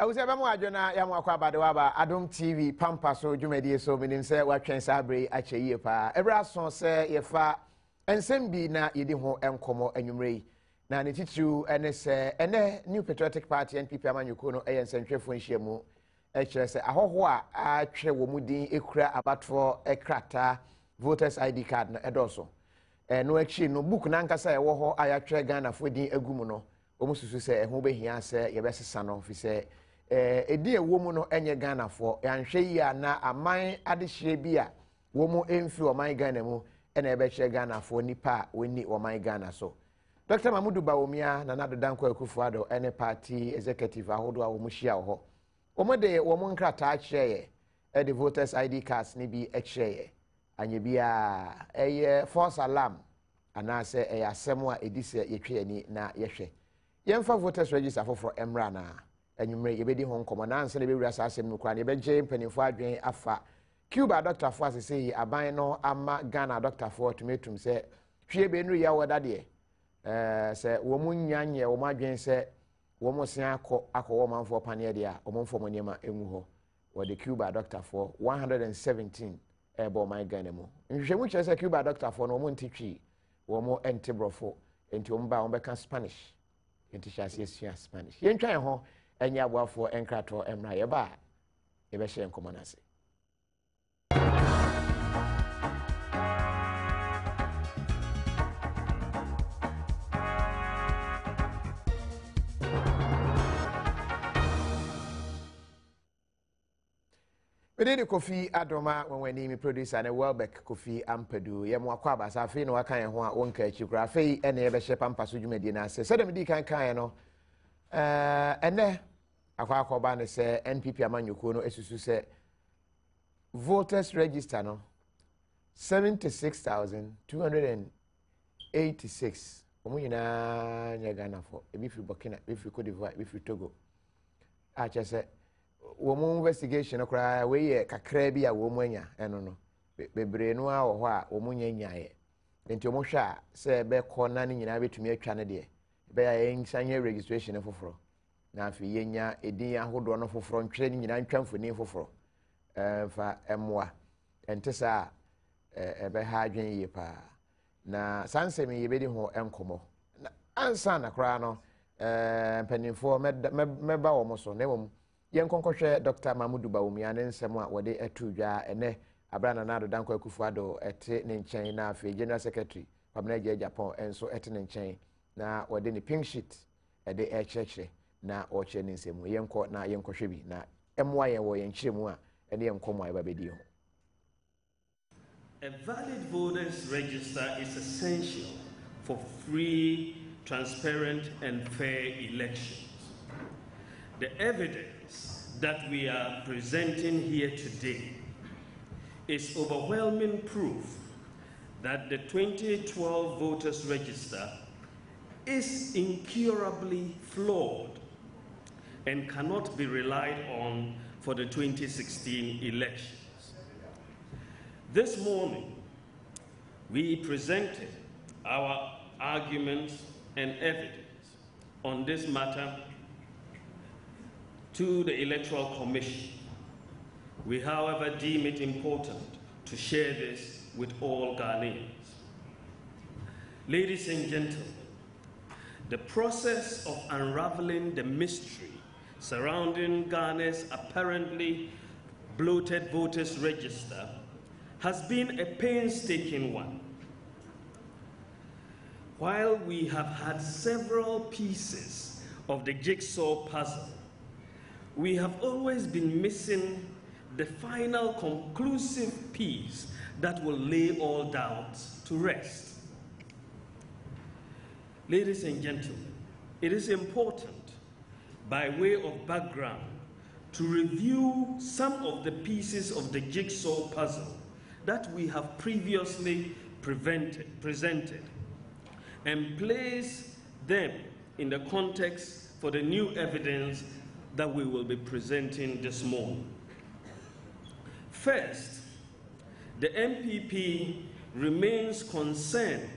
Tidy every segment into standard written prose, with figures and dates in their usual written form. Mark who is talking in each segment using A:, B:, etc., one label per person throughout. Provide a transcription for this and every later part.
A: I was ever more Jona Yamwaka Badawaba, Adom TV, Pampaso, Jumedi, so meaning say what train sabre at Yepa. Every son say, Yefa, and send be na Yediho and Como and Yumre. Now, it teach you and say, and new patriotic party NPP Amanukono, and Central Funchiamu. Say, Ahoa, I tre womudi, ekra about for a crata, voters ID card, and also. No action, no book, Nankasa, Woho, I tre Ghana for the Egumuno. Almost to say, who be here, say, your best son of his say. A dear woman no enye Ghana for and she ya na a mine adishye bia woman emfi o my Ghana mu ena ebeche Ghana for nipa weni o my Ghana so Dr. Mamudu Bawumia na nado danko Akufo-Addo ene party executive ahodo a wo muhia ho omode wo mun krata akyeye e the voters ID cards ni bi akyeye anye bia eye false alarm ana se e asem a edise yetwe ani na yehwe yemfa voters register for emra na enyumre yebedi hon komo na anse na be wura asem no kra na yebegye mpanimfo adwen afa Cuba doctor for say aban no ama Ghana doctor for tomatum say hwe be nu ya woda de say wo munyanye wo madwen say wo mosen akọ manfo pane de a wo monfo monema emu ho wo the Cuba doctor for 117 ebo my Ghana mu nhwe mu kire say Cuba doctor for no mo ntitwi wo mo entebrofo enti wo mba wo beka Spanish enti chase esua Spanish yentwan ho enya aboafo enkrato emra yeba yebe hye enkomonase Medeni Kofi Adoma when we producer and Welbeck Kofi Ampadu yemo akwa basa afi no aka ho a wonka achikura afi ene yebe hye Pampaso dwumadi na ase sedem di kan no ene akwa ne se NPP amanyuko no esusu se voters register no 76,286 omo nyina nya Ghana for ebi fi Burkina ebi fi Cote d'Ivoire ebi fi Togo a che se wo mo investigation okra we ye kakra bi a wo mo anya eno no bebre no a wo ho a wo mo nya nyae enti wo mo hwa se be ko na ne nyina betumi atwa ne de be ya ensanye registration foforo na afi yenya edin ahodo no foforo ntwe ne nyina ntwa mfoni foforo fa emwa entesa ebe ha adwen yi pa na sansem yebedi ho enkomo na ansa na kra no mpanimfo meba wo mo so na mom yenkonkohwe Dr. Mamudu Bawumia ne nsem a wode atudwa ene abrana na Danko Akufo-Addo ete ne nchen na afi General Secretary Pamela Japan enso ete ne nchen na wode ne pink sheet ede echeche na oche ne nsem yenko na yenkohwe bi na emwa yen wo yenkyeremu a ene yenkomo a ebabedi ho.
B: A valid voters register is essential for free, transparent and fair elections. The evidence that we are presenting here today is overwhelming proof that the 2012 voters register is incurably flawed and cannot be relied on for the 2016 elections. This morning, we presented our arguments and evidence on this matter to the Electoral Commission. We, however, deem it important to share this with all Ghanaians. Ladies and gentlemen, the process of unraveling the mystery surrounding Ghana's apparently bloated voters register has been a painstaking one. While we have had several pieces of the jigsaw puzzle, we have always been missing the final conclusive piece that will lay all doubts to rest. Ladies and gentlemen, it is important, by way of background, to review some of the pieces of the jigsaw puzzle that we have previously presented and place them in the context for the new evidence that we will be presenting this morning. First, the NPP remains concerned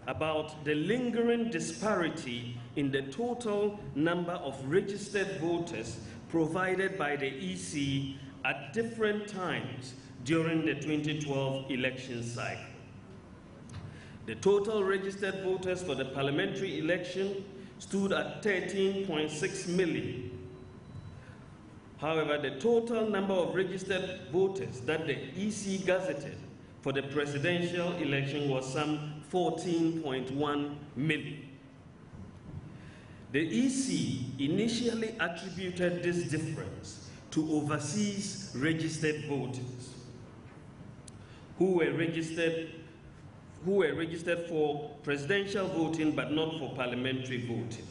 B: about the lingering disparity in the total number of registered voters provided by the EC at different times during the 2012 election cycle. The total registered voters for the parliamentary election stood at 13.6 million. However, the total number of registered voters that the EC gazetted for the presidential election was some 14.1 million. The EC initially attributed this difference to overseas registered voters who were registered for presidential voting but not for parliamentary voting.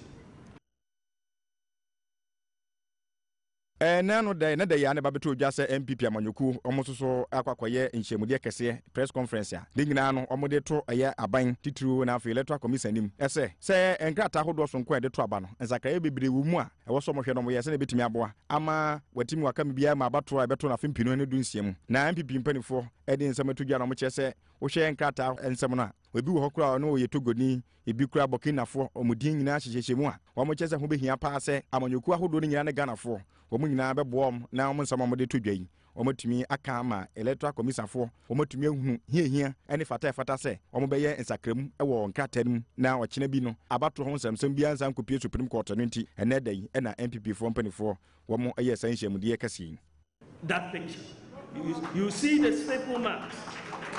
C: Nano day na day ya ne babeto dwa se NPP amanyoku omososo akwakoye nhyemude kese press conference a de nyina no omode to eye aban titiro na afi electoral commission nim ese se enkrata hodo so nko e de to aba no ensakra bebre wu mu a ewo so mohwe no mo yese na betimi aboa ama watimi wakam bia ma abato a beto na fimpino ne dunsiam na NPP mpanifo e de nsamato dwa no mo chese wo hwe enkrata ensam no a obi wo hokura no ye togoni ebi kura bokinafo omudin nyina hyehyehye mu a wo mo chese ho behia pa se amanyoku ahodo ne nyina ne ganafo omu nyina beboom na omu nsama mo de to dwai omatumi aka ama electoral commission fo omatumi ahunu hiehia ene fata se omu beye nsakram ewo nkratanum na okene bi no abato ho nsɛmsɛm bia nsan kopie supreme court no nti ene dai ena NPP fo mpanifo wo mo eye san hyemude kase.
B: That picture you see the staple marks,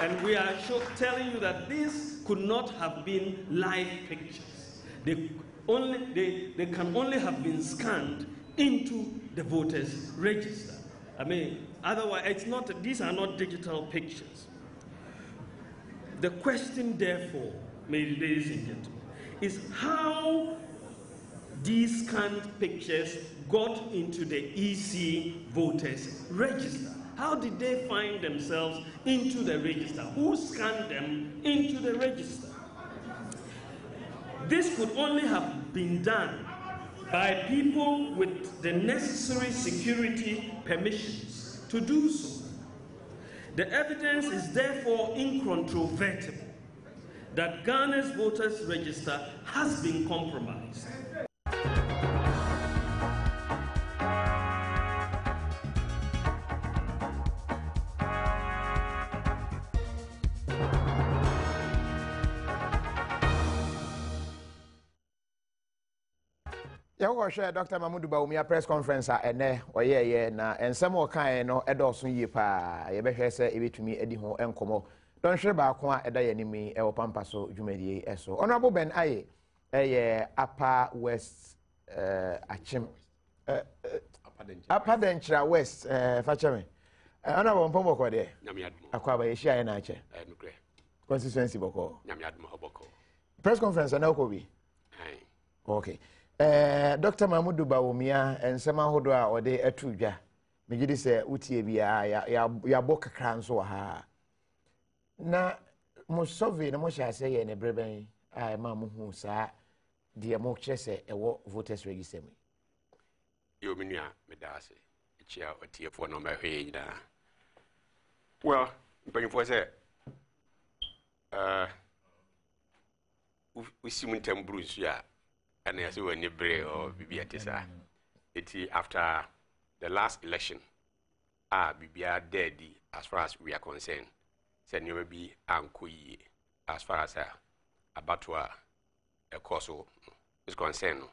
B: and we are telling you that this could not have been live pictures. They can only have been scanned into the voters register. I mean, otherwise, these are not digital pictures. The question, therefore, ladies and gentlemen, is how these scanned pictures got into the EC voters register. How did they find themselves into the register? Who scanned them into the register? This could only have been done by people with the necessary security permissions to do so. The evidence is therefore incontrovertible that Ghana's voters register has been compromised.
A: Yawo share Dr. Mamudu Bawumia press conference ene oyeye na ensem okan no edoso yie pa ye behwe se ebetumi edi ho enkomo don hwe ba ko a eda yanimi e wo Pampaso dwumadie eso honorable Ben Aye eye Upper West Achim Upper Denchira West facheme honorable Mpombo ko de akwa ba ye share na ache constituency boko
D: nyamiadum hoboko
A: press conference na ko bi okay. Dr. Mamudu Bawumia ensema hodo a ode atudwa megidi se utie bia ya boka kranso ha na mo survey na mo sha se ye ne breben ai ma mo hu sa de mo kyese ewo voters register me
D: yo menua medase chia otiefo no mahwe nyina well mpanifo se usimuntem brusu ya and as we were nebre or bibiatisa. After the last election, bibia dead as far as we are concerned. Said you may be ankoyi as far as abattoir a course is concerned.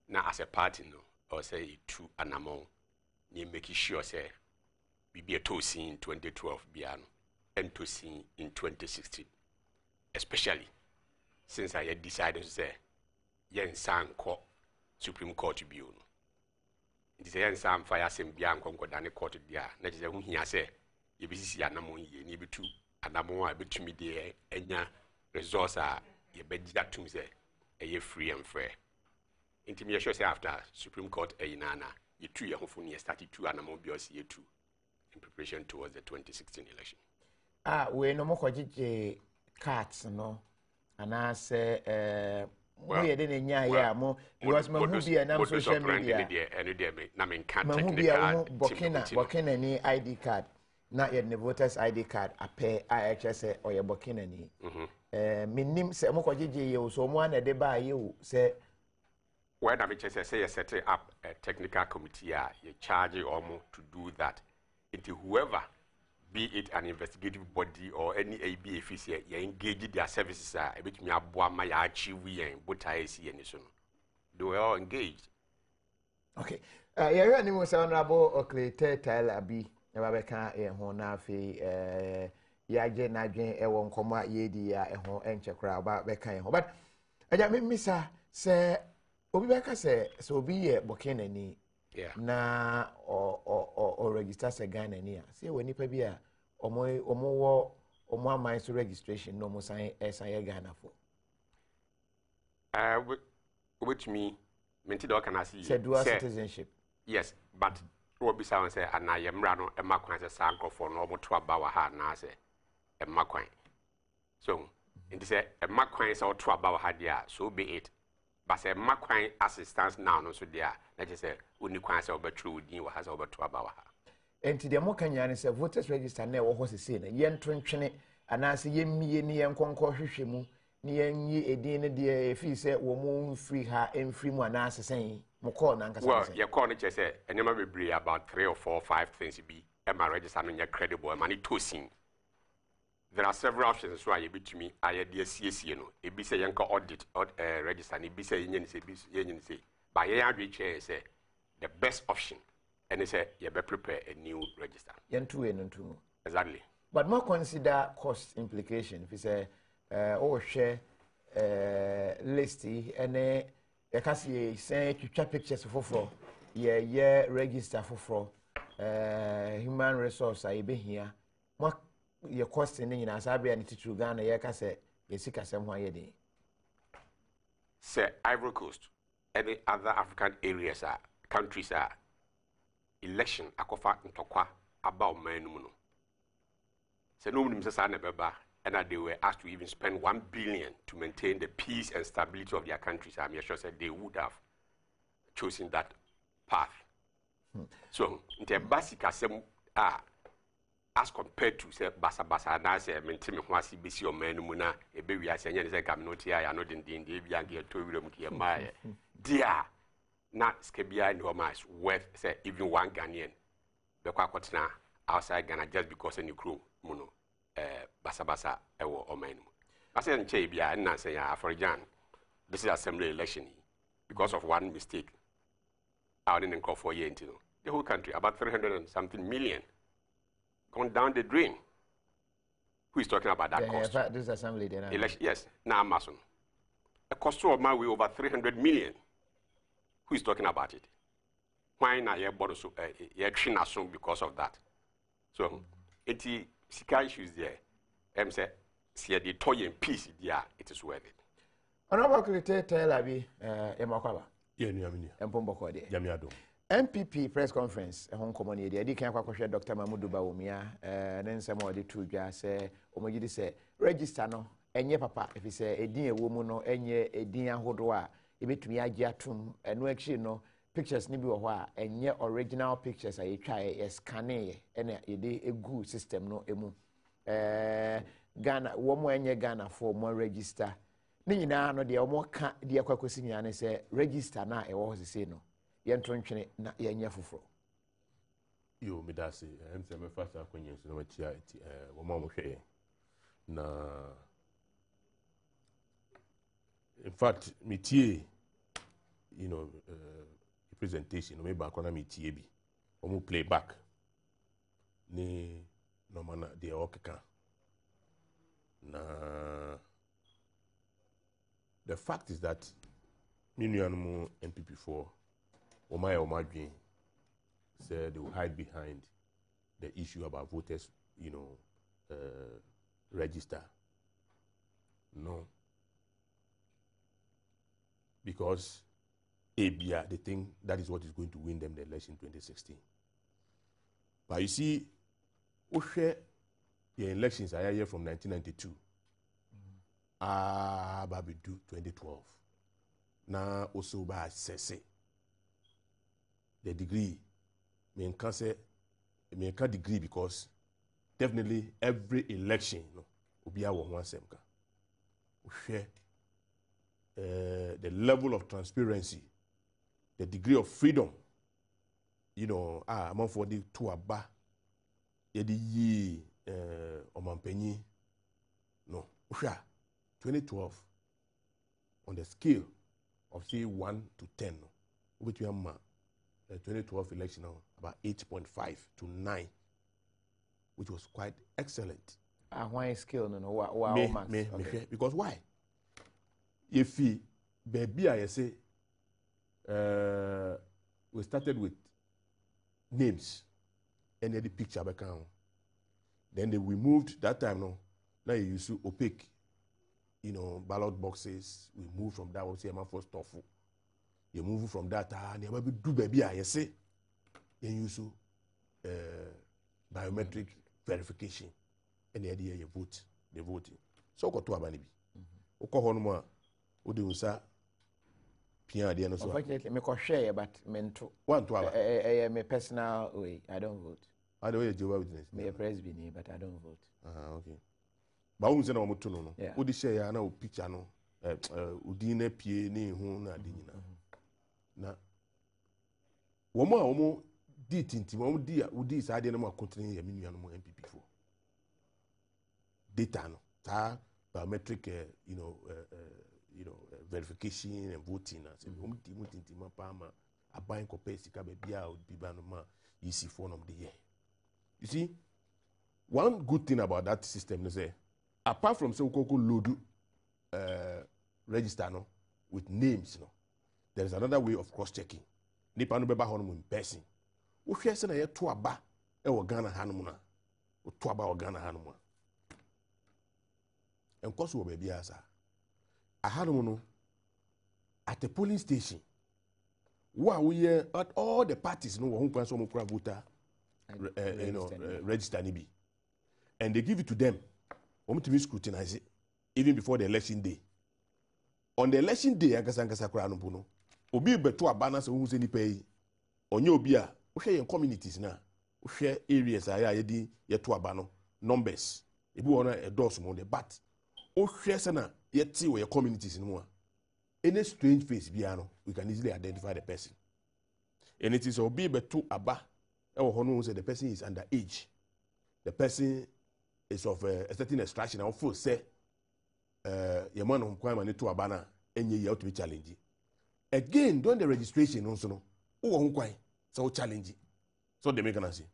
D: Now as a party no or say to an amount, you making sure say bibia to see in 2012 biano and to see in 2016. Especially since I had decided to say yen san ko Supreme Court bi no nti yen san fa ya sem bia nkonko dane court dia na je hu hia se ye bisisi anamon ye ni bitu anamon a betumi de enya resource a ye begida tum se ye free and fair nti me sure say after Supreme Court nana ye tu ye hofo ne start tu anamon bi o se ye tu in preparation towards the 2016 election
A: we no mo kwagije cards no ana se well, we didn't yeah mo because mahubi and social media
D: na men can
A: Bokina ni ID card not yet the voters ID card a pay IHS or your Bokina ni Minim se mo kwagye ye so mo ana de ba ye o se
D: when I say you set up a technical committee, you charge almost to do that. Whoever, be it an investigative body or any ABFC, you engage their services, a bit me aboa my achieve and but I see any soon. They were all engaged.
A: Okay. You any mo say honorable Oklete Tyler B. Ebabeka ho na afi yaje na dwen e won koma ye di ya ho enchekra ba beka ho. But aja me misa se obi beka se obi ye bokenani na o register se Ghana ni a se we nipa bi a omo aman so registration no mo sign ye Ghana for
D: which me menti do can I see
A: say dual citizenship.
D: Yes, but what be sound say and I am rano e makwan say sanko for no mo to aba wa ha na say e makwan. So it say e makwan say to aba wa ha dia so be it. But say makwan assistance now no so dia na je say oni kwan say obetru odin wa ha say obeto aba wa ha.
A: Enti de mo kan yan say voters register na e wo ho sese na ye ntontwene anase ye mmie ni ye nkonko hwehwe mu ni yenyi edin ne de efi say wo mo free ha emfree mu anase sen mo call na nkasa.
D: Well, your call nature say enema be bring about 3 or 4 or 5 things be e ma register no credible e ma ni tosin. There are several options so I be to me I dey CAC no e be say yenka audit register ni be say yen say but yen adwe chair say the best option and say you be prepare a new register.
A: Yen two and two.
D: Exactly.
A: But more consider cost implication if you say share list and you can see say twitwa pictures for yeah register for human resource I be here more your cost in nyina sabe and to Ghana you can say yesika sem ho ayede
D: say Ivory Coast any other African areas countries election akofa ntokwa about man no say no nim say na beba and they were asked to even spend 1 billion to maintain the peace and stability of their countries. I'm sure that they would have chosen that path. So, in the basic as compared to say basa and I say maintain me wasi bisi o menu muna e be wi ase nya say community I no din dey bia get to wi mu ke ma dia na skebia no mas worth say even 1 Ghanaian be kwa kwotena outside Ghana just because any crew muno basa ewo omenu. I say nche bia na say for Jan this is assembly election because of one mistake. I didn't call for year into the whole country about 300 and something million gone down the drain. Who is talking about that cost?
A: This assembly then.
D: Election, yes, now Amazon. A cost of my way over 300 million. Who is talking about it? Why not your body so because of that? So it's sika issues there. Say see the toy in peace there, it is worth it.
A: Honorable Oklete Tyler B. Emakwaba.
E: Yeah, ni amini.
A: Mpomboko de.
E: Jami Adom.
A: NPP press conference hon common area di kan kwakwohwe Dr. Mamudu Bawumia ne nsem o de tu dwa se omogidi se register no enye papa efi se edin ewo mu no enye edin ahodo a ebetumi agi atum eno akyi no pictures ni bi wo ho a enye original pictures a yetwa e scan e na yede egu system no emu Ghana wo mo enye Ghana for mo register ni nyina no de o mo ka de akwakosi nyina ne se register na e wo ho sese no yentontwene na yenye foforo
E: yo medase emse me fasa kwenye so na chia wo ma mo hwe na in fact metie you know the presentation no me ba kona metie bi o mo play back ni no mana de okeka na the fact is that minuanu NPP4 Omadwin said they will hide behind the issue about voters, you know, register. No. Because ABIA, they think that is what is going to win them the election 2016. But you see, the elections are here from 1992. Babidu 2012. Now also by Sese. The degree, I can't say, I can't degree because definitely every election, will be our one semka. share the level of transparency, the degree of freedom, among for the two aba, ye omampenyi, no, 2012, on the scale of say 1 to 10, which we have 2012 election now, about 8.5 to 9, which was quite excellent.
A: Why scale no
E: Because why? If baby I say we started with names and the picture back on. Then we moved that time now you used to opaque, ballot boxes. We moved from that, we say my first stuff. You move from that and you do baby I say then use biometric verification. And the idea you vote, the voting. So go to Abanibi. Oko honuma odi unsa pia de no so.
A: Unfortunately, me ko share but mento.
E: One to our
A: me personal way. I don't vote.
E: I don't Jehovah Witness.
A: Me a presbyter, but I don't vote.
E: Okay. Ba unse na omoto no. Odi share ya na o picture no udi na pie ni hu na de nyina. Na womo di tinti womo di sa de na ma continue ya minua no NPP for. Data no ta biometric verification and voting as mutinti mapama aban kope sika bebia biba no ma easy for them the year. You see, one good thing about that system is apart from say ukoko load register no with names no, there is another way of cross checking. Nipa no beba hono in person. Wo hwe se na ye to aba e wo Ghana hanom na. Wo to aba wo Ghana hanom. And cause we be asa. I had no at the polling station. Wow, we at all the parties no who can some voter register nibi. And they give it to them. To scrutinize it even before the election day. On the election day, ankasa kra no no. Obi beto abana se hu se ni pay. Onye obi a wo hwe communities na. Wo hwe areas aya ye to abano numbers. Ebi wona e dose mo de but o hwe se na yeti we communities no a any strange face bia no we can easily identify the person. And it is obi beto aba e wo hono say the person is underage, the person is of a certain extraction and full say your man on kwama to aba na enye ye to be challenge again during the registration also no wo ho kwan so challenge so they make an say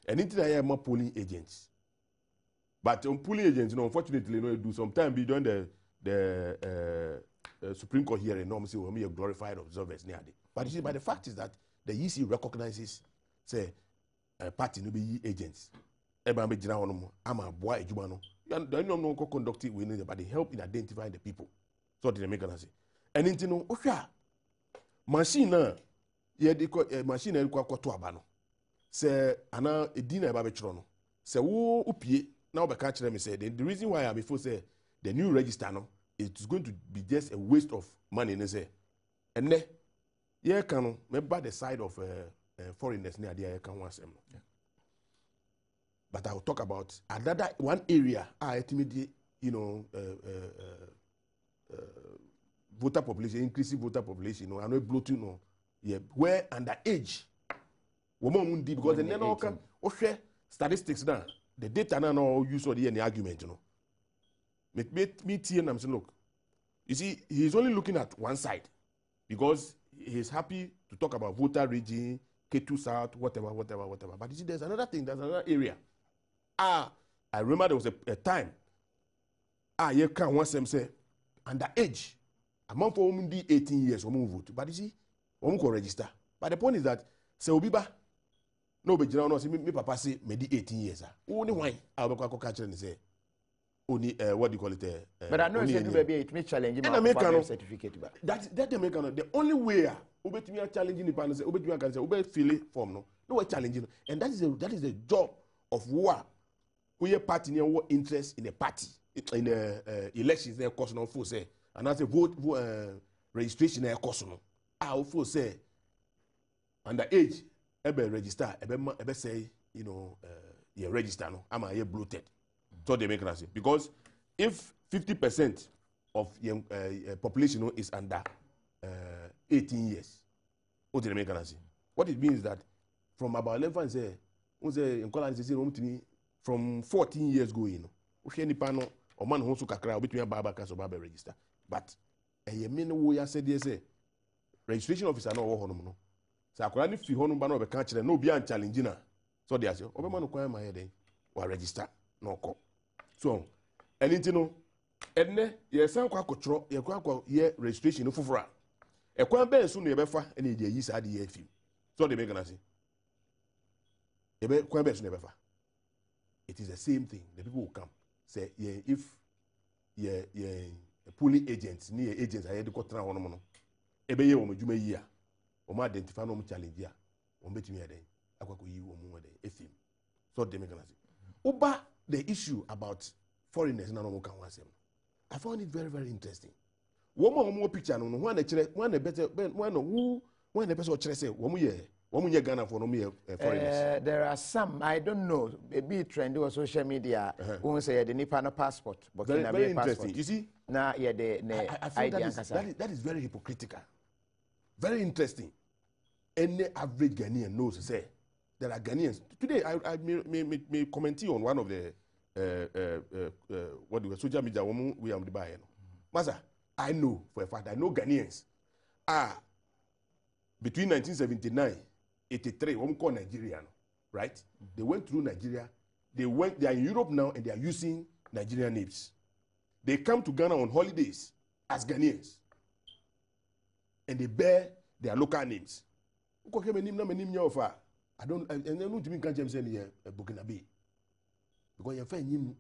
E: anything I am polling agents. But on polling agents, unfortunately, do sometimes be during the Supreme Court hearing, normally say we are glorified observers near it. But you see, but the fact is that the EC recognizes, say, party no be agents. Eba me jina hono I'm a boy ejuma no. You no conduct it we need, but they help in identifying the people. So they make an say. And into no, osha machine na ye de machine na kwa to aba no. Say ana edina eba be chro no. Say wo upie now, the catch them say the reason why I before say the new register no, it's going to be just a waste of money. And say, and then yeah, can remember the side of foreigners near the can once them. But I will talk about another one area. Ultimately, voter population, increasing voter population. I know bloating. No, yeah, where underage, woman did because the then can share statistics now. The data now use for the argument, Me and I'm saying, look, you see, he's only looking at one side because he's happy to talk about voter region, K2 South, whatever. But you see, there's another thing, there's another area. I remember there was a time. You can't want them say underage. Among for women 18 years, women vote. But you see, women can register. But the point is that say Obiba. No, but you know, me papa say me di 18 years. Only why I will go catch and say only what do you call it?
A: But I know say baby it may challenge my certificate.
E: That they make the only way obey me challenging the panel say obey me can say obey fill form no we challenging and that is the job of who party near what interest in a party in the elections there cost no full say and as a vote registration there cost no I full say under age ebe register ebe say you register no am I bloated so they make an say because if 50% of young population is under 18 years. What did I say? What it means is that from about 11 say from 14 years going, any panel or man who kakra between Babaka or Baba register. But a mean we said yes, registration officer no hono. So I could if you honor banner of a country no beyond challenging. So they say, Obama no my head or register no call. So anything no. Enne yes kwa kotro ye kwa ye registration fufura e kwa ben so no ye befa ene je yi sa de ye film so they make na say ye be kwa ben so no ye befa. It is the same thing. The people will come say yeah, if pooling agents ni agents aye de ko tra hono no e be ye wo madwuma yi a o ma identify no mo challenge a o betumi ya den akwako yi wo mo den e film so they make na say uba the issue about foreigners na no mo kan wasem. I found it very, very interesting. One more picture, no one the better, one the person say, one year Ghana for no me foreigners.
A: There are some, I don't know, maybe trend or social media, who say the Nipano passport, but
E: very interesting. You see,
A: now, yeah,
E: I feel that is very hypocritical. Very interesting. Any average Ghanaian knows, say, there are Ghanaians. Today, I may comment on one of the what do we social media we am the buy no. Master, I know for a fact I know Ghanaians are between 1979 83 one call Nigerian, right? They went through Nigeria, they are in Europe now and they are using Nigerian names. They come to Ghana on holidays as Ghanaians and they bear their local names. I don't to me can't say Burkinabe. Because you find him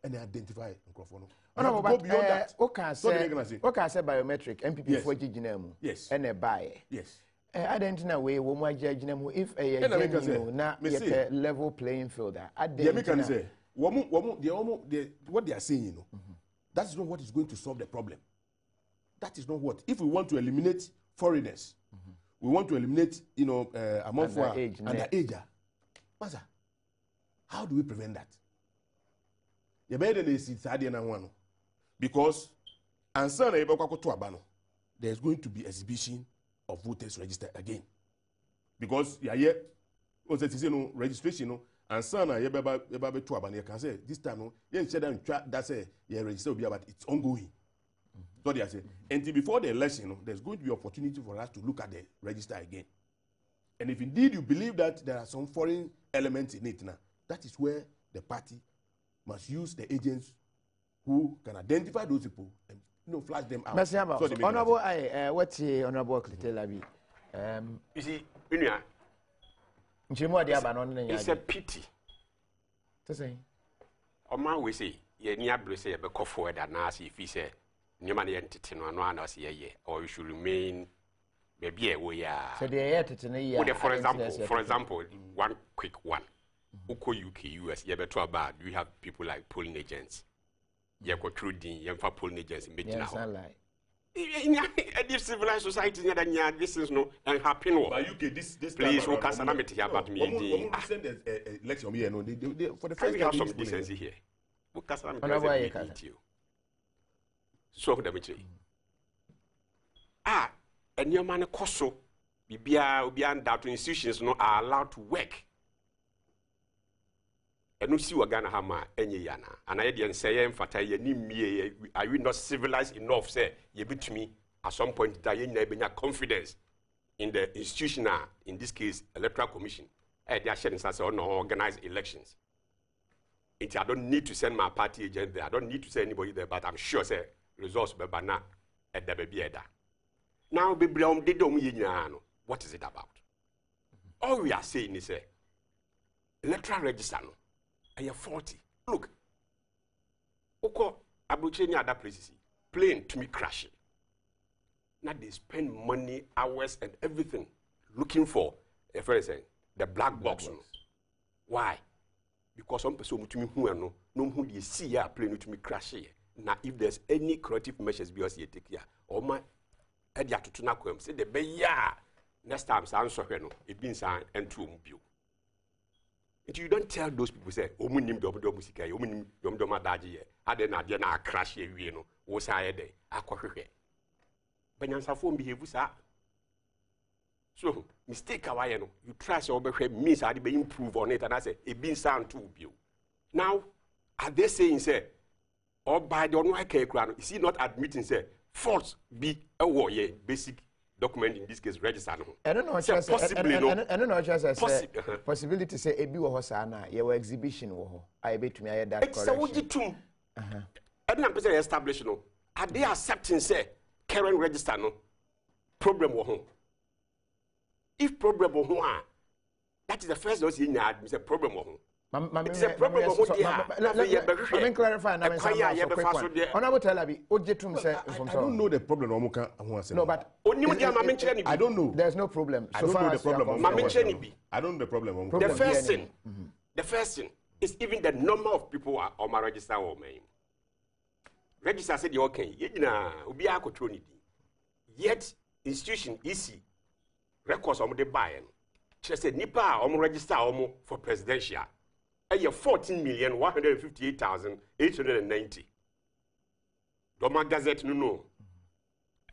E: and identify microphone.
A: No, but beyond that, okay, say biometric NPP for Ginem.
E: Yes.
A: And a buy.
E: Yes.
A: I don't know where we might judge them if a not yet level playing field. I
E: can say what they are saying, you know, that is not what is going to solve the problem. That is not what. If we want to eliminate foreigners, we want to eliminate, you know, among underage. Master, how do we prevent that? Because there's going to be exhibition of voters registered again. Because registration and son can say this time that's register but it's ongoing. So they say until before the election, there's going to be opportunity for us to look at the register again. And if indeed you believe that there are some foreign elements in it now, that is where the party must use the agents who can identify those people and flash them out.
A: So Honorable, what's Honorable Clitelabi?
D: You see, it's a pity.
A: To say,
D: Oma we say, ye near blue say, be forward and ask if he say, Newman entity no one else ye, or you should remain maybe we are. So
A: they
D: for example, one quick one. Uko UK, US, you better about. We have people like polling agents. You have truding, you have polling agents in Vigilance. In a civilized society, this is no and happy.
E: But UK, this
D: please, who can say here about me?
E: Send a election here, no, for the
D: first
E: time
D: we have some decency here. Who can say you? So the meeting. And your man, Koso, beyond that institutions no are allowed to work. And you see what Ghana Hama any yana. And I didn't say emphata ye are we not civilized enough, say ye bit me at some point that you never confidence in the institution, in this case, electoral commission. They are sharing such on organized elections. I don't need to send my party agent there. I don't need to send anybody there, but I'm sure say results be bana at the baby ada. Now be brown they don't know what is it about. All we are saying is electoral register no. I have 40. Look, Oko Abuche other places, plane to me crashing. Now they spend money, hours, and everything looking for the black box. Why? Because some person to me who no who they see a plane to me crashing. Now if there's any corrective measures because you take here, or my Edia to Tunakum say the be next time answer it means and to you. If you don't tell those people, say, "Omunim dom dom musika, omunim dom dom adaji ye," ade na dia na crash ye no. wo sa ye de akohwehwe banyansafo behave sa so mistake awaye no you try say obehwe means ade be improve on it and I say e bin sound too bio now are they saying say or by the one ekura no is he not admitting say faults be a war ye basic document in this case register no
A: I don't know
D: say possibly no
A: I don't know just say possibility say e bi wo ho sa na ye exhibition wo ho I betumi aye that correction
D: it's a wujitum and na person establish no are they accepting say current register no problem wo ho if problem wo ho that is the first dose you need is a problem wo ho it's a problem wo ho
A: let me clarify now honorable Telabi ojetum say
E: I don't know the problem no muka ho ase
A: no but
E: I don't know
A: there's no problem
E: so far as
D: I don't
E: know the problem
D: the first thing is even the number of people are on my register or me register said you okay yina obi akotro ni yet institution EC records on the buy no say nipa on register for presidential 14,158,890 Doma Gazette no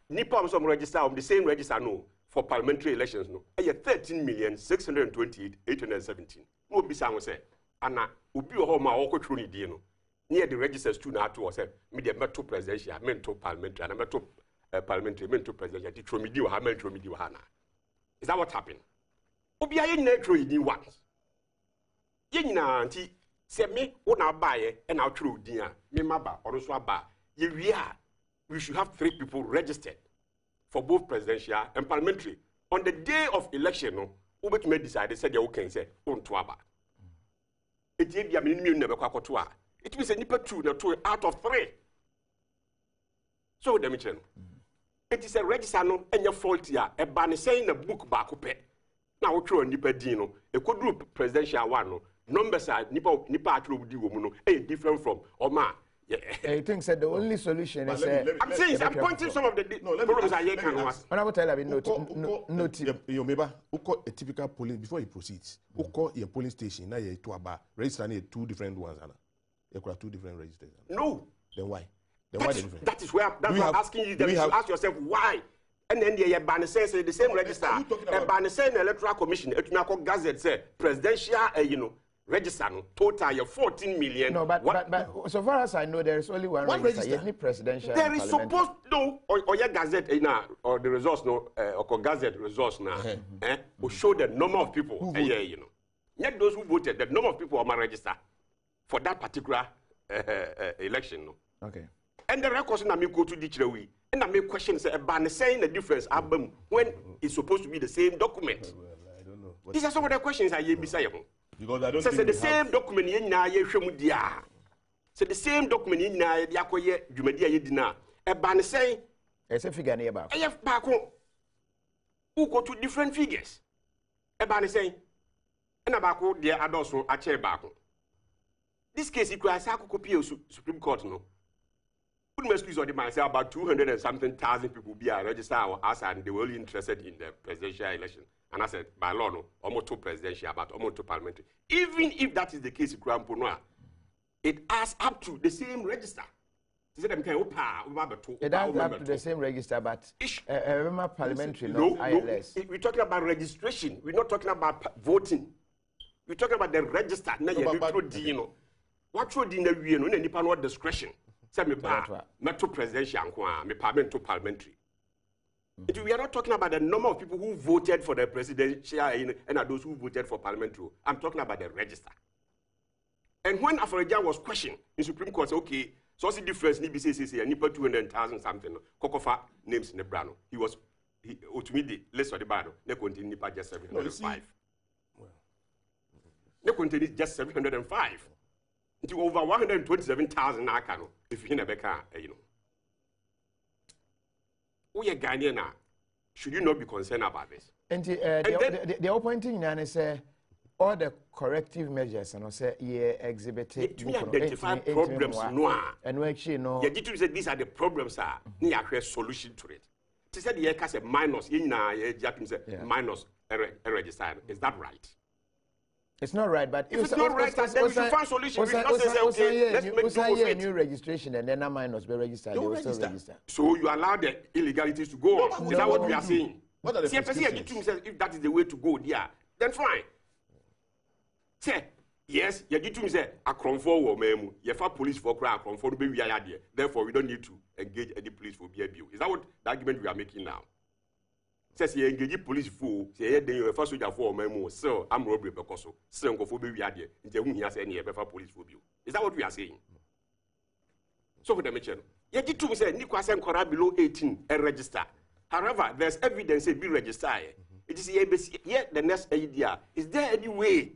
D: nipa on register on the same register no for parliamentary elections no 13,628,817 no be say ana obi o ma okotro ni die no near the registers too na to say me the meto presidential meto parliamentary and meto parliamentary meto presidential the tromidi wa ha meto tromidi wa na is that what happened obi aye na tro yi once ye nyina anti se me wo na baaye e na tro din a me maba oro so aba ye wi a we should have 3 people registered for both presidential and parliamentary on the day of election no we betime decide say they okay say onto aba eti bia me nimi na be kwakoto a it means nipa 2 na 2 out of 3 so dem chen it is a register no enya faulty a e ba ne saying na book ba ko pe na wo tro nipa din no e ko group presidential one no numbers are nipa atro di wo mu no different from oma
A: I think said the only solution is
D: I'm saying I'm pointing some of the problems I hear can was
A: honorable Telabi note
E: you meba uko a typical polling before he proceeds uko your polling station na ye to aba register na 2 different ones ana you got 2 different registers
D: no
E: then why
D: that is where that's why I'm asking you to ask yourself why and then the ban say the same register a ban say electoral commission etumi gazette say presidential register no total 14 million.
A: No, but so far as I know, there is only one register. Any presidential.
D: There is supposed no or your gazette or the resource no or gazette resource now will show the number of people Yet those who voted, the number of people on my register for that particular election. No.
A: Okay.
D: And the records na me go to the and I make questions about saying the difference album when it's supposed to be the same document.
E: Well, I don't know.
D: These are some of the questions I hear beside you.
E: Because I don't
D: think the same document in na ye hwemu dia. So the same document in na ye akoye dwumadi aye dina. E ba ne say
A: e say figure na ye ba.
D: E ba ko. Who go to different figures. E ba ne say e na ba ko de adoso a che ba ko. This case it was akoko Supreme Court no. Couldn't excuse on the man say about 200 and something thousand people be registered or asked and they were only interested in the presidential election. And I said, by law, no, almost to presidential, but almost to parliamentary. Even if that is the case, it adds up to the same register.
A: It adds up to the same register, but parliamentary, no, ILS.
D: We're talking about registration. We're not talking about voting. We're talking about the register. What should no discretion? Say me to presidential, me parliamentary. We are not talking about the number of people who voted for the presidential and those who voted for parliamentary. I'm talking about the register. And when Afroja was questioned in Supreme Court, say, okay, so what's the difference? Ni BCCC and Nipa 200,000 something. Kokofa names in the brand. He was ultimately less of the bad. They continue Nipa just 705. They continue just 705. Into over 127,000 Nakano, if you never can, we are Ghanaian now. Should you not be concerned about this?
A: And the appointing Nana say all the corrective measures and say exhibited
D: to identify problems
A: and actually no.
D: Yeah, did you say these are the problems are near solution to it? She said the minus in Japan minus a register. Is that right?
A: It's not right, but
D: if it's not right, then we should find solution. We should not say, okay, let's make do with it.
A: New registration and then a minors be registered. They will still register.
D: So you allow the illegalities to go on. Is that what we are saying?
E: What are the prescriptions?
D: If that is the way to go, yeah, then fine. Say, yes, you get to say, a confor or memo, you have police for cry, confor to be idea. Therefore, we don't need to engage any police for BABU. Is that what the argument we are making now? Says you engage police for, say, then you have first soldier for memo, so I'm robbery because so go for baby idea. He has any ever police for you. Is that what we are saying? So for the mention, you get to say, Nicolas and Cora below 18 and register. However, there's evidence it be registered. It is yet the next idea. Is there any way,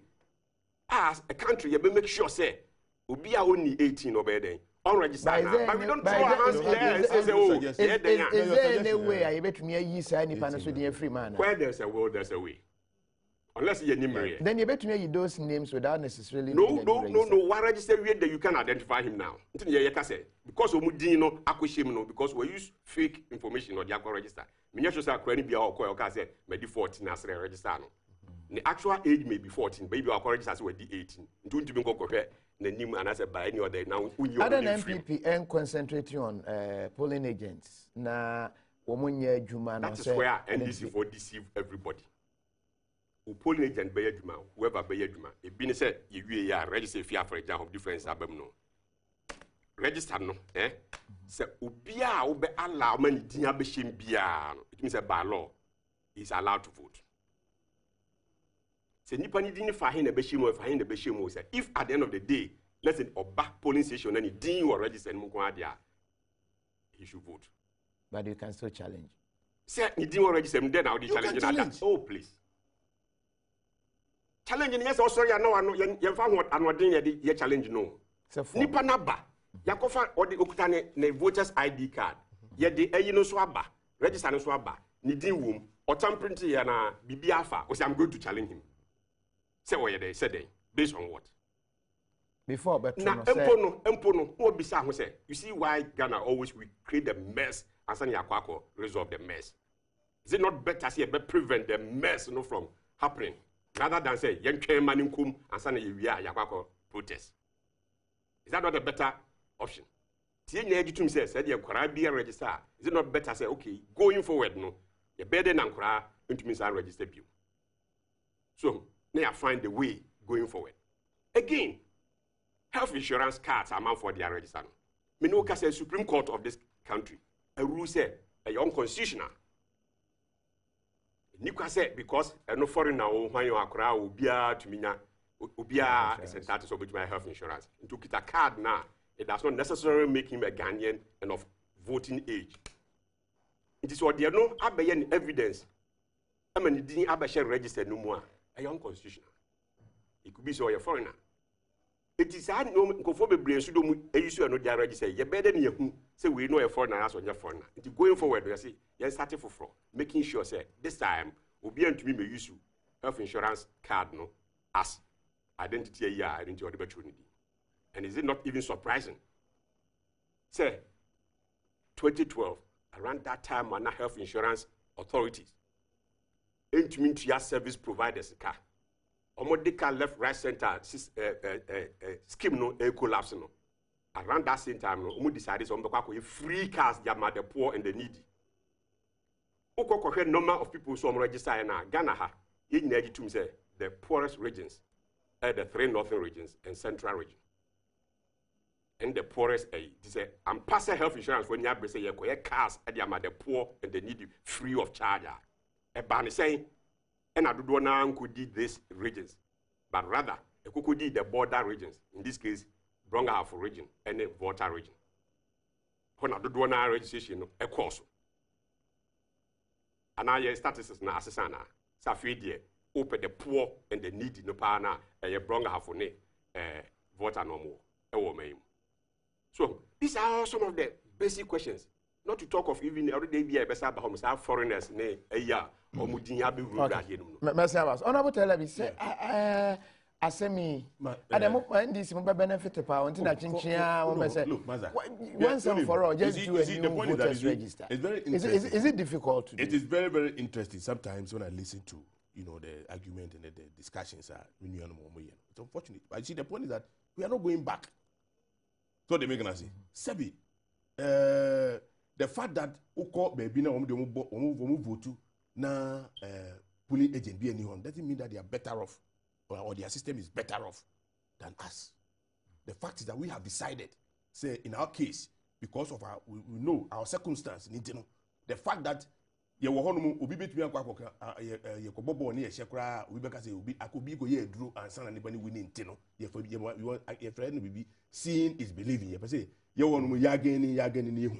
D: as a country, you make sure say, we are only 18 or better? Unregistered, but we don't throw our hands there and say, oh, is
A: there any way I bet me a year any panels with a free man?
D: Where there's a will, there's a way. Unless you're enumerate.
A: Then you bet me those names without necessarily.
D: No. Why register that you can identify him now? Because we didn't know because we use fake information or the actual register. Many of us are credit be our call, say, maybe 14 as a register. The actual age may be 14, baby our register as well 18. Don't even go compare. The new and as a by any other now.
A: Other than NPP and concentrating on polling agents. Na womunye juma.
D: That is where NDC for deceive everybody. Who polling agent be juma, whoever be juma. If been said you register fear for example difference abem no. Register no, say ubia ube allow many dinya be shim bia. It means by law is allowed to vote. Say nipa ni dini fahin na beshimo fahin na beshimo say if at the end of the day let's say oba polling station and he didn't or register mu kwa dia he should vote,
A: but you can still challenge.
D: Say he didn't register then now the challenge that. Oh please challenge yes also ya no ye fa ho anodin ye challenge no nipa na ba yakofa or the okutane na voters ID card ye de ayi no so aba register no so aba ni din wom or tampering ya na bibia fa o say I'm going to challenge him. Say what they said based on what?
A: Before, but
D: now, Empono, what beside who say? You see why Ghana always we create the mess and Sani Akwako resolve the mess. Is it not better say prevent the mess from happening rather than say Yanke Maninkum and Sani Yakwako protest? Is that not a better option? Tiene says said you could be a register. Is it not better say okay going forward no? You better than Kura into Miss register you. So now find the way going forward. Again, health insurance cards are meant for their register. Minoka says Supreme Court of this country. A rule said a unconstitutional. Nika said because no foreigner when you are crowd ubia to mina ubia is entitled to my health insurance. To get a card now, it does not necessarily make him a Ghanaian and of voting age. It is what there no abayan evidence. I mean, didn't abasha register no more. A young constitutional. It could be so a foreigner. It is hard no conform brain so do issue no dia register. You better than you say we know a foreigner as on your foreigner. It going forward, you see, you starting for fraud, making sure say this time will be to me may use health insurance card no as identity identity or the opportunity. And is it not even surprising? Say 2012, around that time, when health insurance authorities into service providers car. Omodika left right center scheme no collapse no. Around that same time no, omo decided to free cars jama the poor and the needy. Okokwe number of people so register na Ghana ha. Ye nyina tum say the poorest regions are the 3 northern regions and central region. And the poorest this I'm passing health insurance when you have say ye cars jama the poor and the needy free of charge. Ebani saying, and I do not could did these regions, but rather a could did the border regions. In this case, Bronga region and the Volta region. When I do not registration, a course. And I statistics na assessana, Safidi, open the poor and the needy no pana, a Bronga for ne, Volta no more, So these are some of the basic questions. Not to talk of even every day be a better about foreigners, nay, a year, or Mudinya be rude at him.
A: Honorable Telebi say, Asemi, and this benefit of power until I change once and for all, just do a new voters register.
E: It's very interesting.
A: Is it difficult to do?
E: It is very, very interesting sometimes when I listen to the argument and the discussions are it's unfortunate. But you see, the point is that we are not going back. So they make an say, Sebi, the fact that Oko baby na vote na polling agent be anyone doesn't mean that they are better off or their system is better off than us. The fact is that we have decided, say in our case, because of our we know our circumstance, the fact that ye wo hono obi betumi akwa ye kobobo ne ye hyekra obi beka say obi akobi go ye duro ansa na nebani wini ntino ye friend no bibi seeing is believing ye say ye wono ya gani ne hu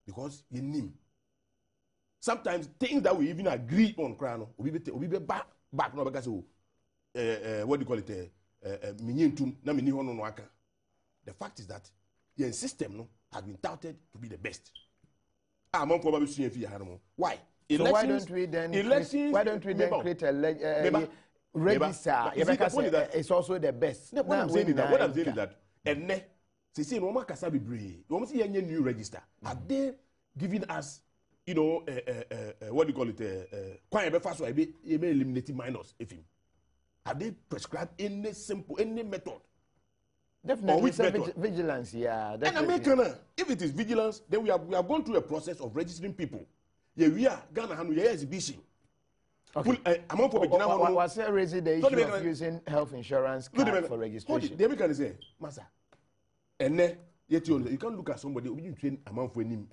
E: because ye nim sometimes things that we even agree on kra no obi be back no beka say what do you call it minyintum na mini hono no aka. The fact is that your system no has been touted to be the best. Why?
A: So why don't we then create a register? It's also the best.
E: What I'm saying is that and see no more kasa bibre. You want to see a new register? Have they given us, what do you call it? Quite a fast way. Eliminating minors. If him, have they prescribed any method?
A: Definitely, vigilance, yeah. Definitely.
E: And if it is vigilance, then we are going through a process of registering people. Yeah, we are Ghana Hanu exhibition.
A: Okay. Was there raising the issue of using health insurance card for registration?
E: They can say, Masa, and then yet you can look at somebody who you train amount for him.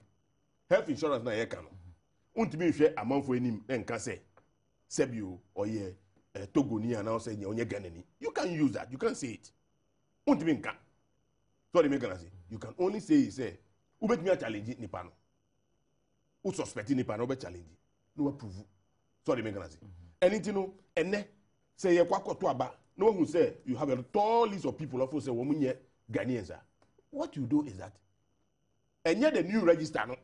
E: Health insurance na yekano. Untimi share amount for him then can say, Sebio or ye Togoni and now say onye Ghanani. You can use that. You can say it. So you can only say who make me a challenge nipano who suspect nipano be challenge no approve. So they make an anything no ene say ye kwakọ to aba no who say you have a tall list of people of say womunye Ghanaians. What you do is that and yet the new register no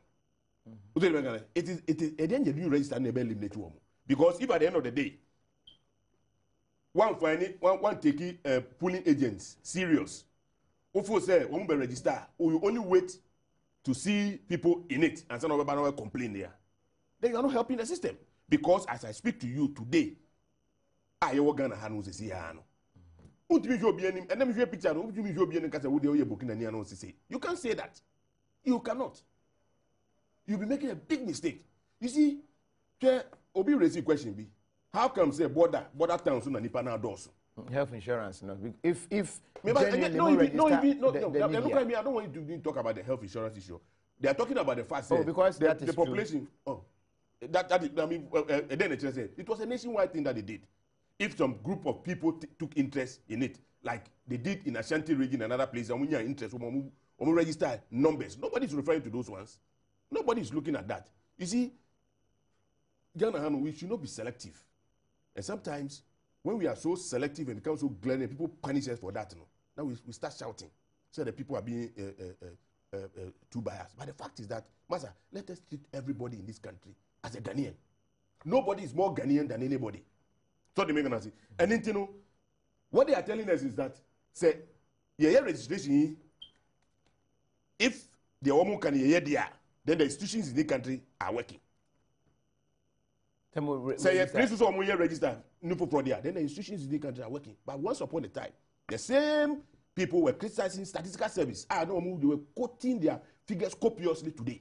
E: it is the new register never eliminate one because if at the end of the day one taking polling agents serious. If say one be register, or you only wait to see people in it and some of them complain there. Then you are not helping the system because as I speak to you today, I work Ghana Hanu say hano. Untimi jo bi anim, and them jo picture no, untimi jo bi anim kasa wo de oye booking ani ano say. You can't say that. You cannot. You'll be making a big mistake. You see, obi raise question be. How come say border towns so na nipa na doors?
A: Health insurance, no. If
E: I don't want you to talk about the health insurance issue. They are talking about the fact that
A: because that is
E: the population.
A: True.
E: Then it was a nationwide thing that they did. If some group of people took interest in it, like they did in Ashanti region and other places, interest, register numbers. Nobody's referring to those ones. Nobody's looking at that. You see, Ghana, we should not be selective. And sometimes, when we are so selective and become so glaring, people punish us for that. Now we start shouting. So the people are being too biased. But the fact is that, Master, let us treat everybody in this country as a Ghanaian. Nobody is more Ghanaian than anybody. So they make an say. And what they are telling us is that, say, yeah, registration, if the woman can hear there, then the institutions in the country are working. Say if places or register then the institutions in the country are working. But once upon a time, the same people were criticizing statistical service. They were quoting their figures copiously today.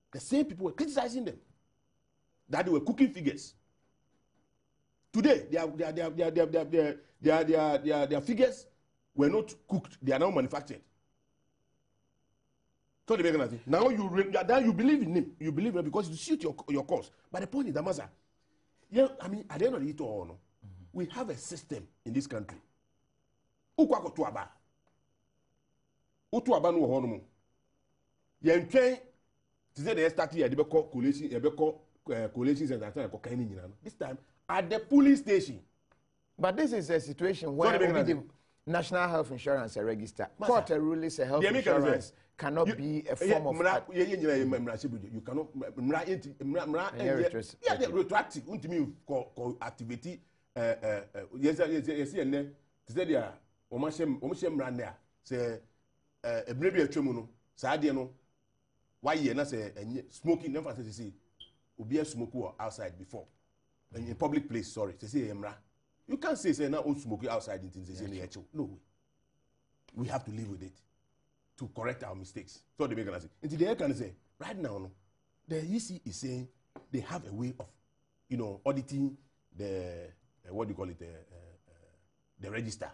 E: The same people were criticizing them that they were cooking figures. Today, their figures were not cooked; they are now manufactured. So they make nothing. Now you believe in him. You believe in him because you suit your cause. But the point is that, Master, at the end of it all, we have a system in this country. Ukwako tuaba. Utuaba no hono mo. Yentwen to say they start here, they be call collations and that cocaine nyina. This time at the police station.
A: But this is a situation where the National Health Insurance register. Court rulings a health insurance cannot be a form of
E: you cannot retroactive untimi activity yes and say dia o ma hye mra na say ebire bi atwemu no saa de no why ye na say smoking never say obi smoke outside before in public place, sorry, say emra. You can't say now on smoking outside in say no way. We have to live with it to correct our mistakes. So they make an answer. Until they can say right now, no, the EC is saying they have a way of, auditing the what do you call it, the register.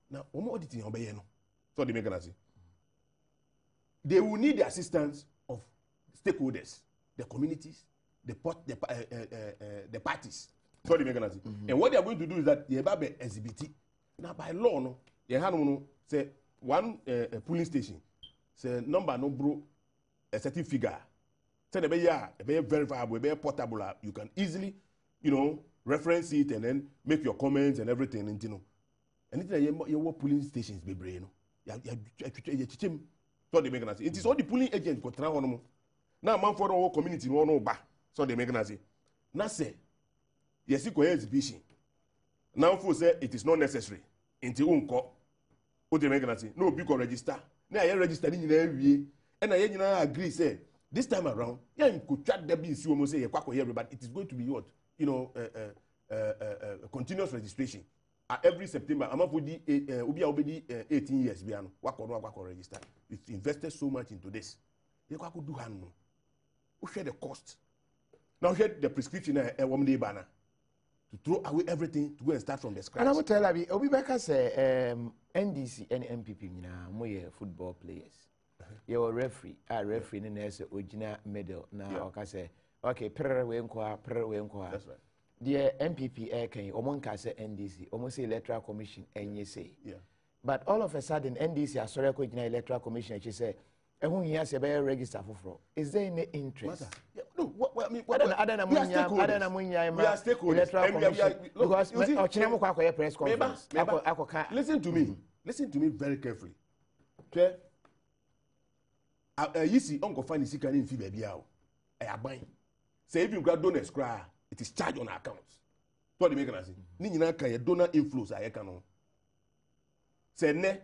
E: Now, auditing no. So they make an answer. They will need the assistance of stakeholders, the communities, the parties. So they make an answer. And what they are going to do is that they have an exhibit. Now, by law, no, they have say one polling station, say number no bro a certain figure. Say the be verifiable, be portable. You can easily, reference it and then make your comments and everything. And anything you polling stations be brain. So they make an answer. It is all the polling agents go try on. Now, man for our community no ba. So they make an answer. Now say, yes, you go exhibition. Now for say it is not necessary. Until unko, what they make an answer. No, because register. Now I register in every and I agree say this time around, yeah, you could chat the bills. You almost say everybody. It is going to be what continuous registration. Every September, I'm for the Ubi 18 years. Wako register. It's invested so much into this. You could do hand. Who share the cost? Now share the prescription a woman day banner to throw away everything to go and start from the scratch.
A: And I will tell you, Obi Baka say NDC and NPP more football players. You are referee, referee in the original medal. Now I say, okay, prayer we inquire.
E: That's right.
A: The NPP can Omonka say NDC, almost electoral commission, and you say.
E: Yeah.
A: But all of a sudden, NDC has sorry electoral commission. She said, "Who he has a better register for? Is there any interest?"
E: Yeah, no. What I mean,
A: We are stakeholders. Because press conference.
E: Listen to me. Listen to me very carefully. Okay. You see, Uncle Fanny Sika in Fee baby out. I am buying. Say if you grab donors cry, it is charged on accounts. So they make an answer. Nina can donor inflows I can. Say ne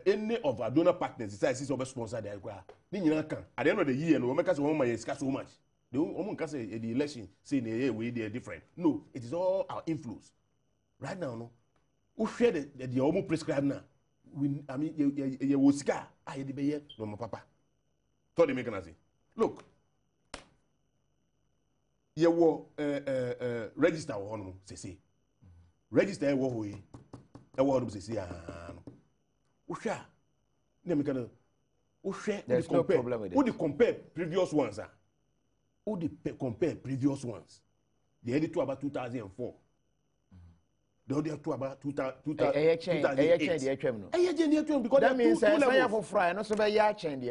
E: any of our donor partners decides to sponsor their cry. Nina can at the end of the year, no make us one my so much. The woman can say the election saying hey, we they are different. No, it is all our inflows. Right now, no. Who share the almost prescribed now? I mean, you will scar. I had the bayer, no, my papa. So they make an answer. Look, you will register one, say, register a way, a word of say, Usha, Nemicana, Usha,
A: there's no problem with it.
E: Who compare previous ones? Who compare previous ones? They had it to about 2004. The other two about 2008. Because
A: that means I for fry, not so very change.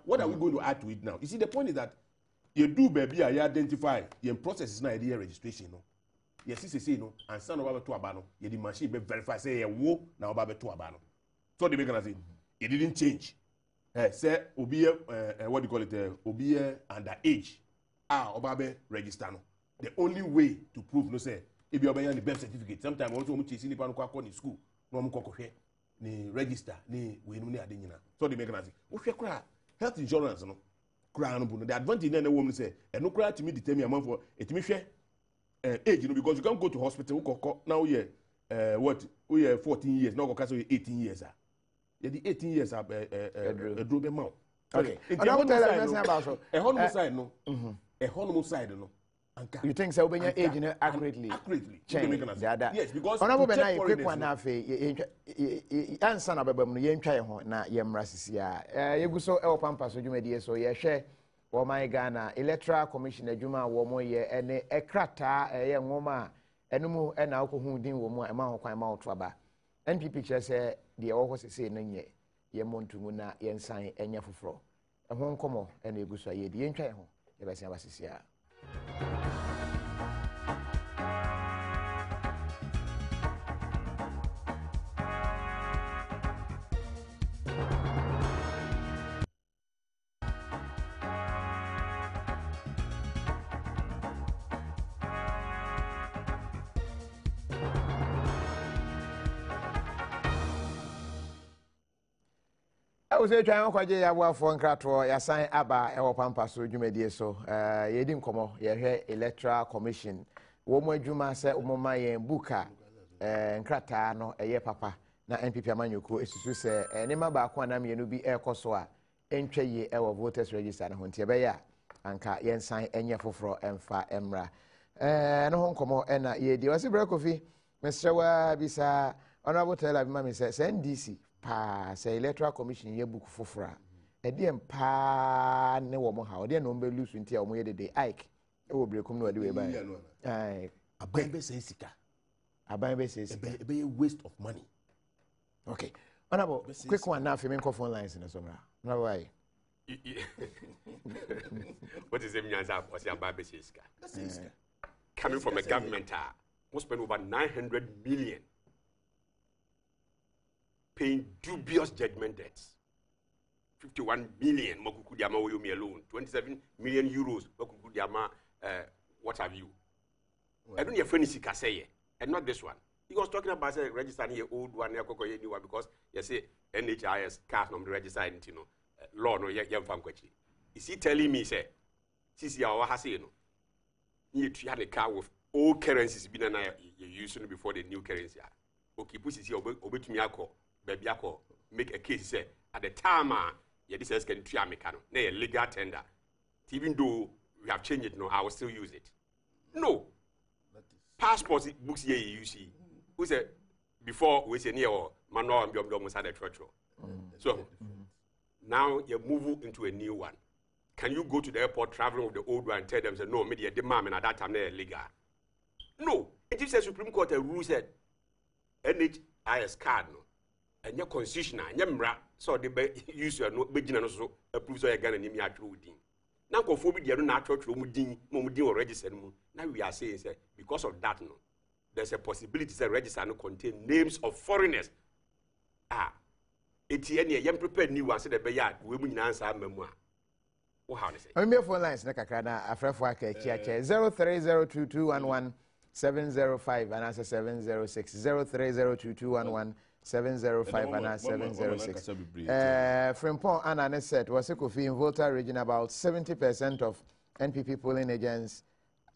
E: What are we going to add to it now? You see, the point is that you do baby, I identify your process is not idea registration. No, yes, say no, and son of to abano, you the machine be verify say a wo now about to abano. So they make an say it didn't change. Say obi what do you call it? Obi under age. Obabe register no. The only way to prove no say if you obey the birth certificate sometimes also much in the school no mu kokohwe ni register ni we no ni ade nyina so they make an answer wo hwe kra health insurance no kra no bu no the advantage na woman say e no kra timi determine amount for etimi hwe age no because you can't go to hospital wo now we what we 14 years now go 18 years yeah the 18 years edro be ma
A: okay and I will tell you about so
E: a honeymoon side no a honeymoon side no.
A: You think so? When your age accurately,
E: yes, because
A: honorable Ben, I quick one half answer na bebe mu yen twa ho na yemra sisia yegu so e Pampaso dwumadi so ye hwe wo my Ghana electoral commission adwuma wo mo ye ene ekrata ye nwoma enum e na akohu din wo mu e ma ho kwan ma oto aba NPP kire se de wo ho sese na nye ye montumu na yensan enya foforo e ho nkomo e na egu so ye de yen twa ho ye besia basisia. Osei twan kwaje ya boafo nkrato ya san aba e wo Pampaso dwumadie so yedi nkomo ye hwe electoral commission wo mo adwuma se wo ma yen buka nkrata no eye papa na NPP amanyoko esusu se enema ba ko anam yenu bi ekoso a entwe ye e wo voters register na hontie be ya anka yen san enye foforo emfa emra no ho nkomo na yedi wase brekofi mesrewa bisa honorable tell abi mama say NDC say electoral commission ye book fofora e de mpa ne wo mo ha o de no mbe lusu ntia o mo ye de Ike e wo brekum no de we ba ai
E: aban be say sika
A: aban be say sika
E: e be waste of money.
A: Okay, honorable quick one now for me phone lines in so mra no why
D: what is the answer was the aban be say sika coming from a government who spent over 900 million paying dubious judgment debts. 51 million Mokukudiama Woyomi alone, 27 million euros Mokukudiama what have you. I don't hear Fenisi Kaseye, and not this one. He was talking about say registering your old one, new one, because you say NHIS card number registered in law no yam famkwachi. Is he telling me say since you are hasino you had a car with old currencies been you using before the new currency. Okay, push is here obetumi akọ baby akọ make a case say at the time yeah this can try mechano na legal tender. Even though we have changed it now, I will still use it. No. Passport books here you see. Who said before we say near manual and almost had a church. So now you move into a new one. Can you go to the airport traveling with the old one and tell them say no, media demand and at that time they're legal? No. It is a Supreme Court a rule said NHIS card no. And your constitution and your mra so they use your no begin and also approve so you can name your true thing. Now conformity you don't natural mudin or register. Now we are saying say because of that no, there's a possibility that register no contain names of foreigners. Etienne yam prepare new one say the bayard we mun answer memoir. What how they say?
A: I'm phone lines na kakra na afrafo aka chia 0302211705 and answer 706 0302211705 and 706. Frimpong Anane said was Kofi in Volta region about 70% of NPP polling agents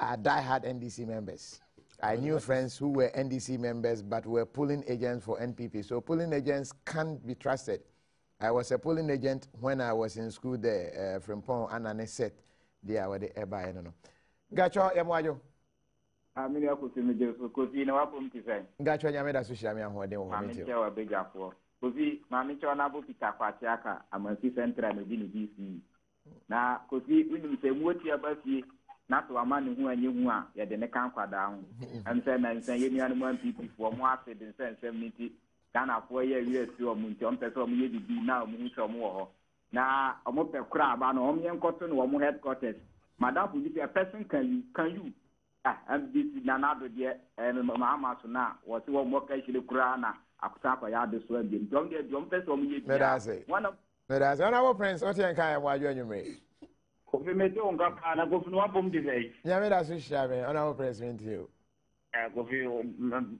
A: are die-hard NDC members. I knew friends who were NDC members but were polling agents for NPP. So polling agents can't be trusted. I was a polling agent when I was in school there. Frimpong Anane said they are the eba I don't know. Gacho yamwajo.
F: Amini akusimeje kozi na wapo mtizai.
A: Gacho nyameda sushi mi ahode wo meti.
F: Mami wa bega fo. Kozi mami cho na bo pita kwa tiaka amansi central no bi ni DC. Na kozi wini msemuoti abasi na to amani hu anyi hu a ye de ne kan kwada hu. Am say na nsan ye nuanu man PP fo mo ase de nsan miti Ghana fo ye US o mu nti on pese o mu ye bibi na o mu nso mo ho. Na o mo pe kra ba no o mo yenkoto no o mo headquarters. Madam police a person can you and this nanado de mama so na wo se wo mo ka hire kura na akuta kwa ya de so and dem don de don pese o mu ye bibi. One of
A: Honorable Prince Otian kai amwajo anyumre.
F: Kofi mete onga pa na kofi no wapom de sei.
A: Nyameda sushi ame Honorable Prince Mintio.
F: Kofi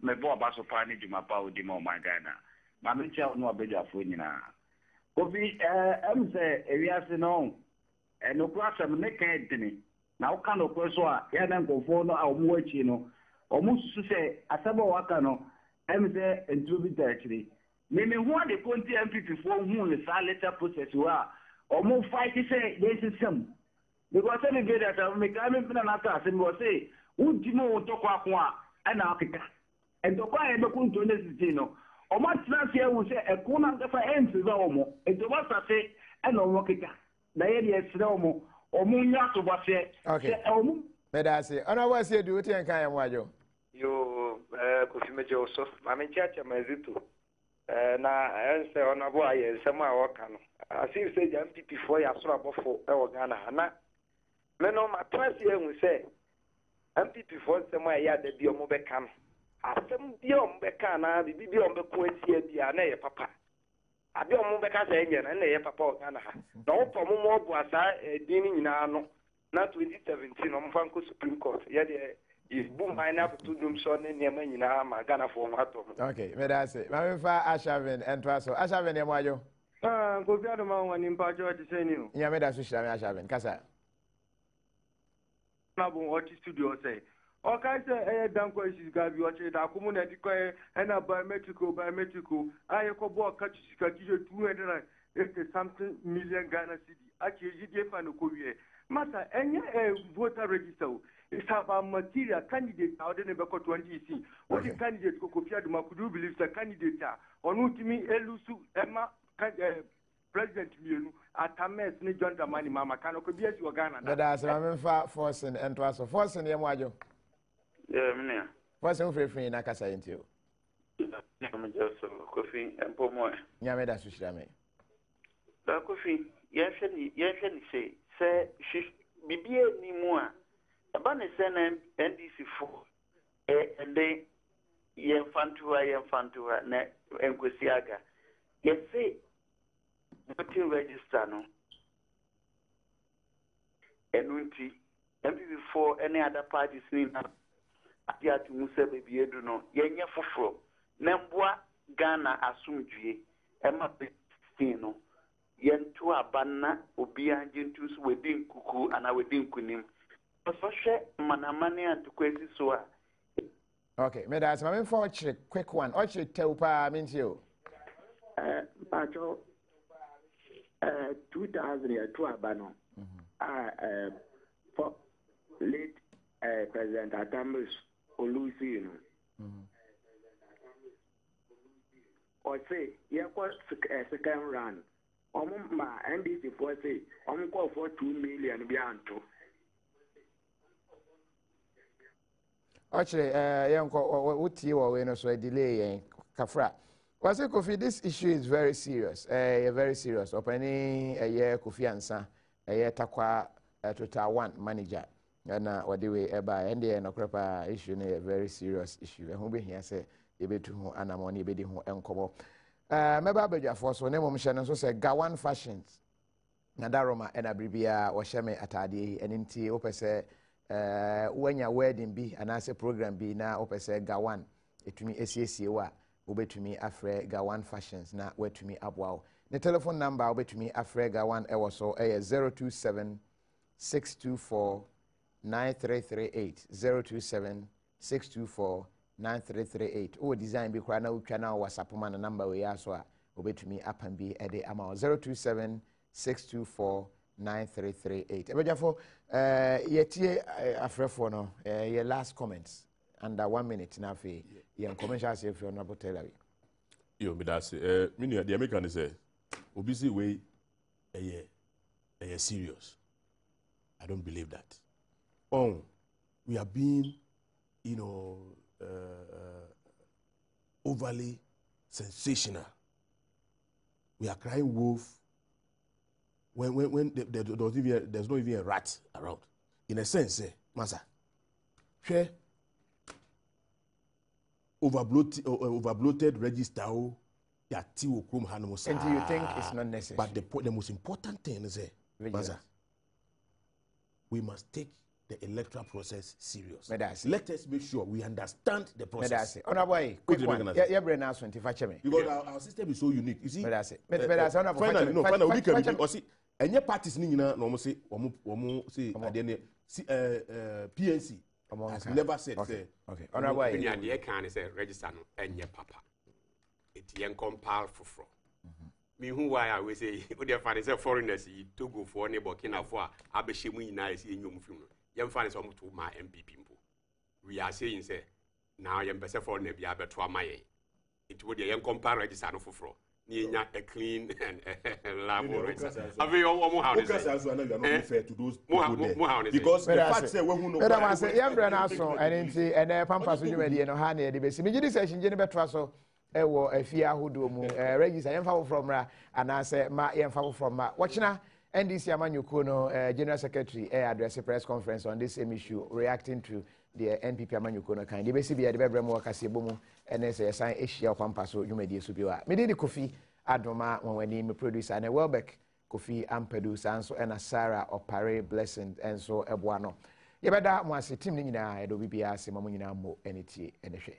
F: me bo abaso pa ni juma pa odi mo my Ghana. Ma me cha no abeja fo nyina. Kofi em se ewiase no no kwasam ne kan dini. Na uka no kweso a ya na nkofo no a omo achi no. Omo susu se asaba waka no em se entrubi tachiri. Me hu ade konti MPP fo hu le sa letter process wa omo fight say this system. Because any day that me come in na aka se me say udimo to kwa kwa ana akika. Ento kwa e be kunto ne sisi no. Omo transfer e wu se e kuna ngafa ensi za omo. Ento ba sa se e no mo kika. Na ye de esre omo nya to ba se.
A: Okay.
F: Omo
A: Medase. Ona wa se du Otian kai amwajo.
G: Yo Kofi mejo so mame chacha mazitu. Na ense ona bo aye nsema a woka no asif se jam MPP for ya so abofo e wo Ghana na me no ma trust ye hu se MPP for nsema ya da bi omo beka no asem bi omo beka na bibi bi omo beko atie bia na ye papa abi omo beka se enye na ye papa wo Ghana ha na wo pomo mo bu asa din nyina no na 2017 omo fan ko Supreme Court ye de is boom mine up to doom so ne nyama nyina ma Ghana for hato.
A: Okay, medase. Mame fa Ashaven entwaso. Ashaven yamwajo.
G: Go be Adom one in Pajo to say you.
A: Yeah, made us wish I have Casa.
G: Nabo what studio say. Okay, say danko is gabi watch it akumuna dikoye and a biometrical. I could walk catch 200 something million Ghana city. Actually, you get no Korea. Master, any voter register. It's about material candidate out in the 20C. What the candidate Kofi Adoma could you believe the candidate on Utimi Elusu Emma President Mienu at Tames ni John Damani Mama Kano could be as you Ghana.
A: But as I'm forcing and to us forcing the Yamajo.
H: Yeah, Mina.
A: What's over free in Akasa into you?
H: I'm just coffee and Pomo.
A: Yameda Sushame.
H: The coffee, yes, say, she be any more. About the same NDC4, and they yen fan to her, and Quisiaga. Yes, say, nothing register no. And Winty, NPP4, any other parties need not. Atia to Musa baby Eduno, Yenya Fufro, Nembwa Ghana Asumji, Emma Pino, Yen to Abana, Obia Gentus within Kuku and I within Kunim. Manamani and to Quasi Soa.
A: Okay, Medas, I'm in for a quick one. Ochi Teupa means you.
I: Pacho 2000 year to Abano. For late President Atamus Olusi. Osei, Yakwa second run. Ma NDC for say, call for 2 million Bianto.
A: Actually, what you are when so a delay Kafra. Was it Kofi? This issue is very serious. Very serious. Opening a year Kofi Ansa, a year Takwa Total One manager. And what do we by and the no issue a very serious issue. And who be here say you be to an amoni be who encobo. Meba beja for so name of so say Gawan fashions. Nadaroma and Abribia or Shame Atadi and Inti Opese. When your wedding be and as a program be now opese Gawan to me SCA wa ube to me afre Gawan fashions na we to me abwao. The telephone number ube to me afre Gawan so 027 624 9338 027 624 9338. Oh design be kwa na utwa na WhatsApp man number we aso ube to me up and be ede ama 027 624 9338. Ebejafo yetie afrefo no your last comments under 1 minute na fe your commercial say if you no botella.
E: Yo me that me the American say obisi way serious. I don't believe that. We are being overly sensational. We are crying wolf when there's not even a rat around. In a sense, Masa, share overbloated register. And do you
A: think it's not necessary?
E: But the most important thing is, Masa, we must take the electoral process serious. Let us make sure we understand the process.
A: Honorable, quick one. Your brain now 25
E: because our system is so unique. You see,
A: finally,
E: we can be. See, and your parties no say PNC has never said.
A: Okay. Honorable,
D: the can say register no enye papa. It yen compile for. Me who why I will say, what they find is a foreigners to go for any Burkina Faso. Abeshemu ina is in young film. Yem find is almost to my NPP. We are saying say now yem best for ne be able to amaye. It would yen compare register no for. Ni nya a clean and lab register. Have you all how
E: this is not fair to those people there. Because the fact say we who know.
A: But I say yem brand aso and Pampaso Jumedi no ha na de be. Me gidi session je ne beto aso ewo afia hodo mu register yem fa from ra and I say ma yem fa from ma. Watchina NDC Amanyuko no General Secretary address a press conference on this same issue reacting to the NPP Amanyuko no kind. The basic be the bebrem wakase bomu and say sign Asia Pampaso Jumedi so biwa. Me dey Kofi Adoma when we producer and Welbeck Kofi Ampedu Sanso and Sarah Opare Blessing and so Ebuano. Yebada mo ase team ni nyina edo bibia se mo nyina mo eniti enehwe.